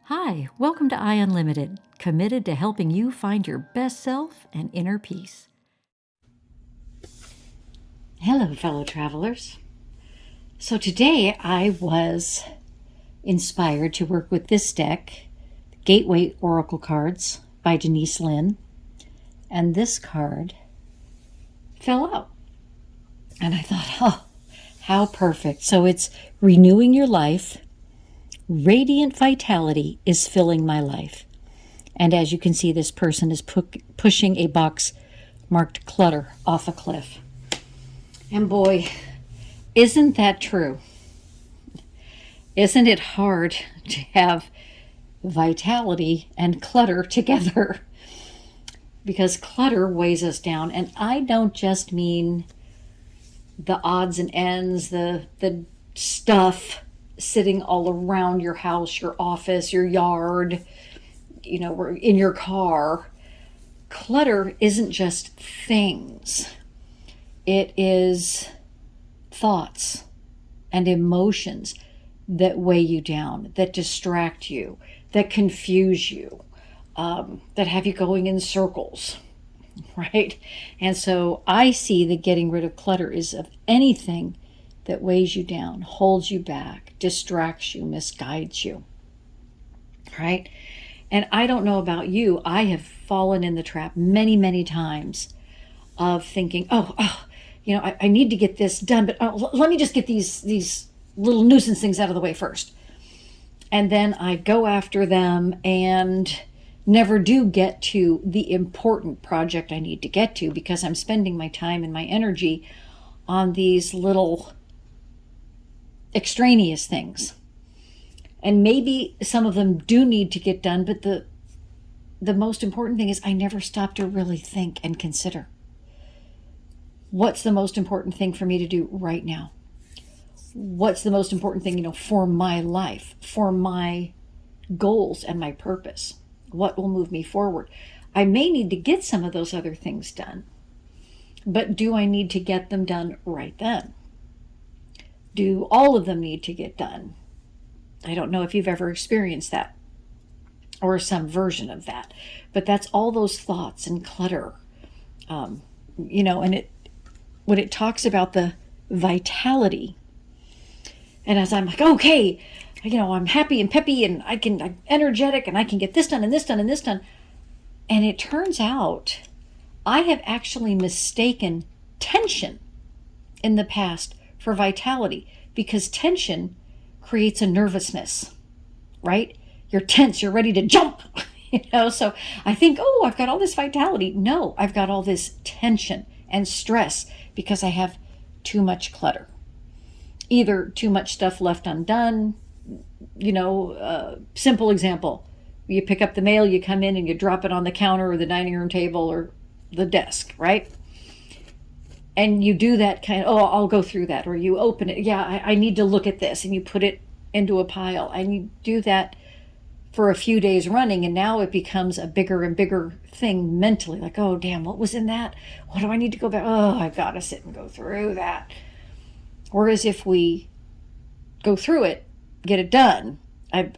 Hi, welcome to I Unlimited, committed to helping you find your best self and inner peace. Hello, fellow travelers. So today I was inspired to work with this deck, Gateway Oracle Cards by Denise Lynn, and this card fell out. And I thought, oh, how perfect. So it's renewing your life. Radiant vitality is filling my life. And as you can see, this person is pushing a box marked clutter off a cliff. And boy, isn't that true? Isn't it hard to have vitality and clutter together? Because clutter weighs us down. And I don't just mean the odds and ends, the stuff sitting all around your house, your office, your yard, in your car. Clutter isn't just things. It is thoughts and emotions that weigh you down, that distract you, that confuse you, that have you going in circles, right? And so I see that getting rid of clutter is of anything that weighs you down, holds you back, distracts you, misguides you, right? And I don't know about you, I have fallen in the trap many, many times of thinking, I need to get this done, but let me just get these little nuisance things out of the way first. And then I go after them and never do get to the important project I need to get to because I'm spending my time and my energy on these little extraneous things. And maybe some of them do need to get done, but the most important thing is I never stop to really think and consider. What's the most important thing for me to do right now? What's the most important thing, for my life, for my goals and my purpose? What will move me forward? I may need to get some of those other things done, but do I need to get them done right then? Do all of them need to get done? I don't know if you've ever experienced that or some version of that, but that's all those thoughts and clutter, and when it talks about the vitality, and as I'm like, okay, I'm happy and peppy and I'm energetic and I can get this done and this done and this done. And it turns out I have actually mistaken tension in the past for vitality because tension creates a nervousness, right? You're tense, you're ready to jump, so I think, I've got all this vitality. No, I've got all this tension and stress because I have too much clutter. Either too much stuff left undone, simple example. You pick up the mail, you come in and you drop it on the counter or the dining room table or the desk, right? And you do that I'll go through that. Or you open it. Yeah, I need to look at this. And you put it into a pile. And you do that for a few days running. And now it becomes a bigger and bigger thing mentally. Like, oh, damn, what was in that? What do I need to go back? Oh, I've got to sit and go through that. Whereas if we go through it, get it done, I've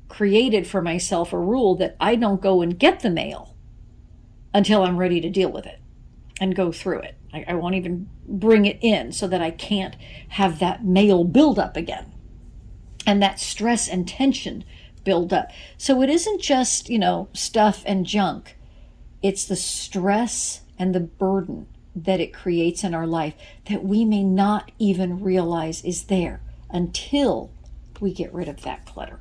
created for myself a rule that I don't go and get the mail until I'm ready to deal with it and go through it. I won't even bring it in so that I can't have that mail build up again and that stress and tension build up. So it isn't just, stuff and junk. It's the stress and the burden that it creates in our life that we may not even realize is there until we get rid of that clutter.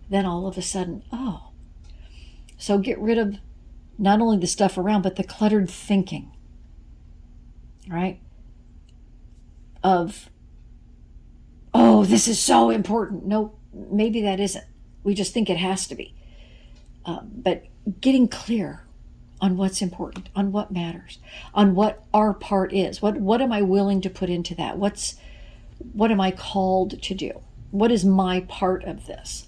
Then all of a sudden, so get rid of not only the stuff around, but the cluttered thinking, right? Of, this is so important. No, maybe that isn't. We just think it has to be. But getting clear on what's important, on what matters, on what our part is. What am I willing to put into that? What am I called to do? What is my part of this?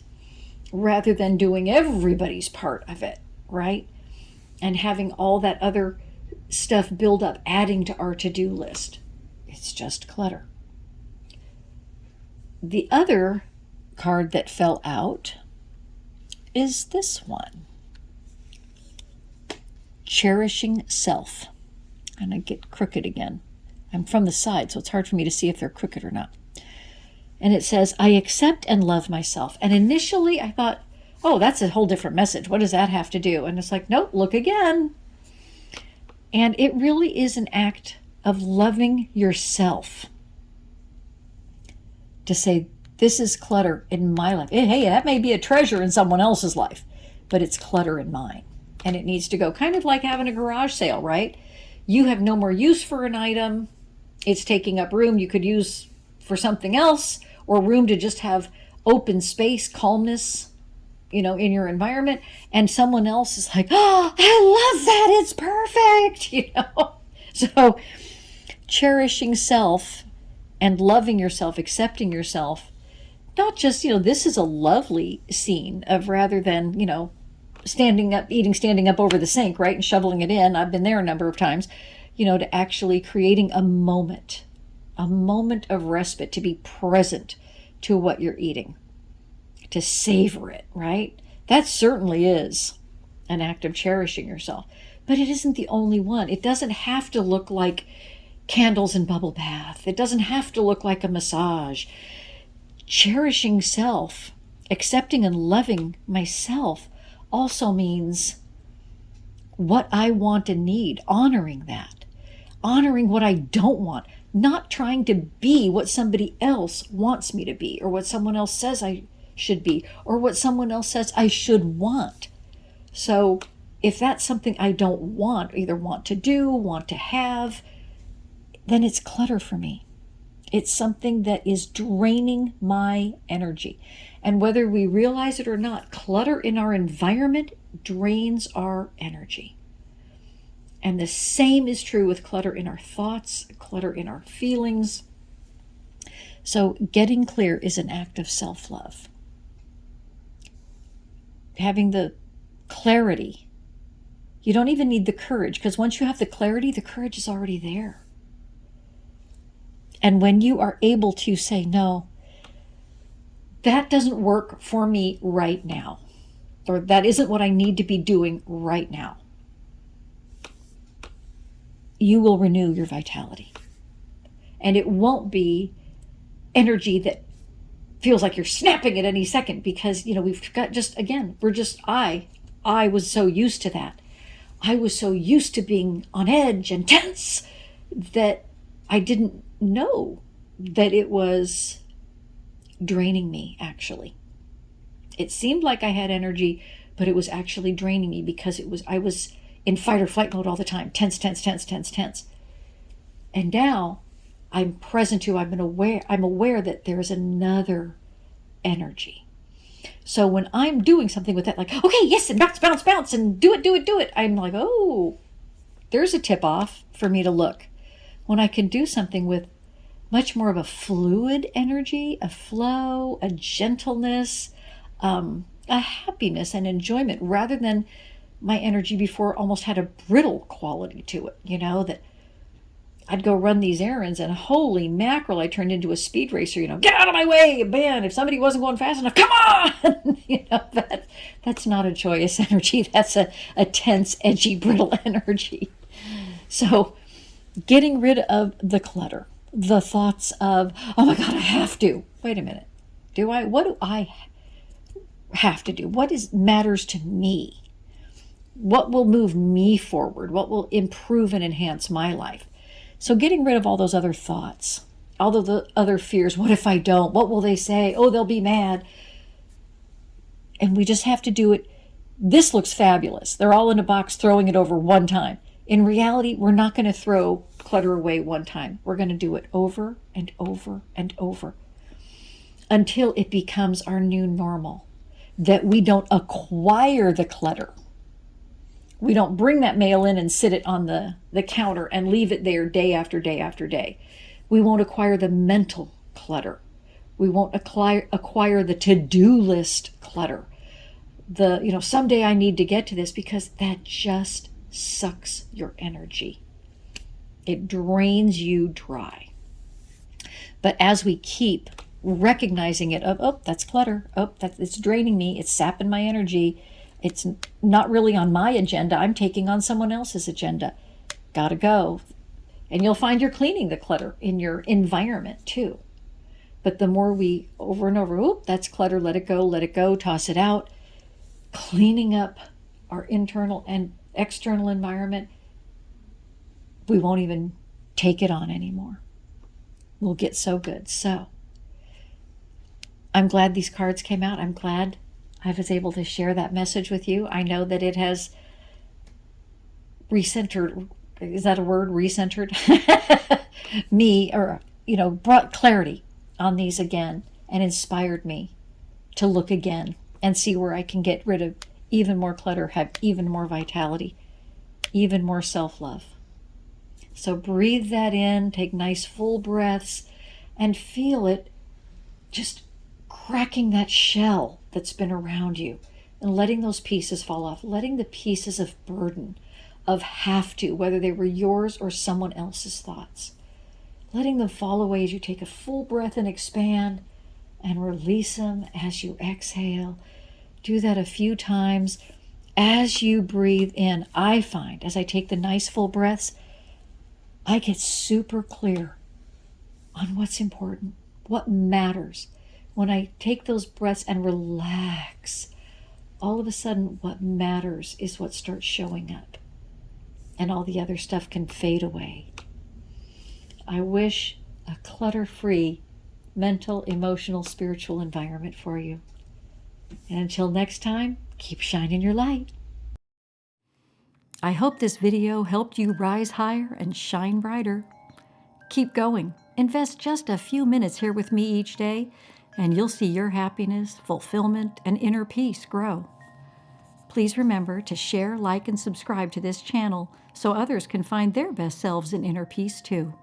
Rather than doing everybody's part of it, right? And having all that other stuff build up, adding to our to-do list. It's just clutter. The other card that fell out is this one. Cherishing self. And I get crooked again. I'm from the side, so it's hard for me to see if they're crooked or not. And it says, I accept and love myself. And initially I thought, oh, that's a whole different message. What does that have to do? And it's like, nope, look again. And it really is an act of loving yourself. To say, this is clutter in my life. Hey, that may be a treasure in someone else's life, but it's clutter in mine. And it needs to go. Kind of like having a garage sale, right? You have no more use for an item. It's taking up room you could use for something else, or room to just have open space, calmness, in your environment. And someone else is like, oh, I love that. It's perfect. So cherishing self and loving yourself, accepting yourself, not just, this is a lovely scene of, rather than, standing up over the sink, right, and shoveling it in. I've been there a number of times, to actually creating a moment of respite, to be present to what you're eating, to savor it, right? That certainly is an act of cherishing yourself, but it isn't the only one. It doesn't have to look like candles and bubble bath. It doesn't have to look like a massage. Cherishing self, accepting and loving myself, also means what I want and need, honoring that, honoring what I don't want, not trying to be what somebody else wants me to be, or what someone else says I should be, or what someone else says I should want. So if that's something I don't want, either want to do, want to have, then it's clutter for me. It's something that is draining my energy. And whether we realize it or not, clutter in our environment drains our energy. And the same is true with clutter in our thoughts, clutter in our feelings. So getting clear is an act of self-love. Having the clarity. You don't even need the courage, because once you have the clarity, the courage is already there. And when you are able to say, no, that doesn't work for me right now, or that isn't what I need to be doing right now, you will renew your vitality. And it won't be energy that feels like you're snapping at any second, because, we've got I was so used to that. I was so used to being on edge and tense that I didn't know that it was draining me, actually. It seemed like I had energy, but it was actually draining me, because I was in fight or flight mode all the time. Tense, tense, tense, tense, tense. And now I'm present to, I'm aware that there is another energy. So when I'm doing something with that, like, okay, yes, and bounce, bounce, bounce, and do it, I'm like, oh, there's a tip off for me to look. When I can do something with much more of a fluid energy, a flow, a gentleness, a happiness and enjoyment, rather than my energy before almost had a brittle quality to it, that I'd go run these errands and holy mackerel, I turned into a speed racer, get out of my way, man, if somebody wasn't going fast enough, come on! That's not a joyous energy. That's a tense, edgy, brittle energy. So getting rid of the clutter, the thoughts of, oh my God, I have to. Wait a minute. Do I? What do I have to do? What matters to me? What will move me forward? What will improve and enhance my life? So getting rid of all those other thoughts, all of the other fears. What if I don't? What will they say? Oh, they'll be mad. And we just have to do it. This looks fabulous. They're all in a box, throwing it over one time. In reality, we're not going to throw clutter away one time. We're going to do it over and over and over until it becomes our new normal, that we don't acquire the clutter. We don't bring that mail in and sit it on the counter and leave it there day after day after day. We won't acquire the mental clutter. We won't acquire the to-do list clutter. Someday I need to get to this, because that just sucks your energy. It drains you dry. But as we keep recognizing it of, oh, that's clutter. Oh, it's draining me. It's sapping my energy. It's not really on my agenda. I'm taking on someone else's agenda. Gotta go. And you'll find you're cleaning the clutter in your environment too. But the more we over and over, oop, that's clutter, let it go, toss it out, cleaning up our internal and external environment, we won't even take it on anymore. We'll get so good. So I'm glad these cards came out. I'm glad I was able to share that message with you. I know that it has recentered, is that a word, recentered? Me, or, brought clarity on these again and inspired me to look again and see where I can get rid of even more clutter, have even more vitality, even more self-love. So breathe that in, take nice full breaths, and feel it just cracking that shell that's been around you and letting those pieces fall off, letting the pieces of burden, of have to, whether they were yours or someone else's thoughts, letting them fall away as you take a full breath and expand, and release them as you exhale. Do that a few times. As you breathe in, I find, as I take the nice full breaths, I get super clear on what's important, what matters. When I take those breaths and relax, all of a sudden what matters is what starts showing up, and all the other stuff can fade away. I wish a clutter-free mental, emotional, spiritual environment for you. And until next time, keep shining your light. I hope this video helped you rise higher and shine brighter. Keep going. Invest just a few minutes here with me each day, and you'll see your happiness, fulfillment, and inner peace grow. Please remember to share, like, and subscribe to this channel so others can find their best selves in inner peace too.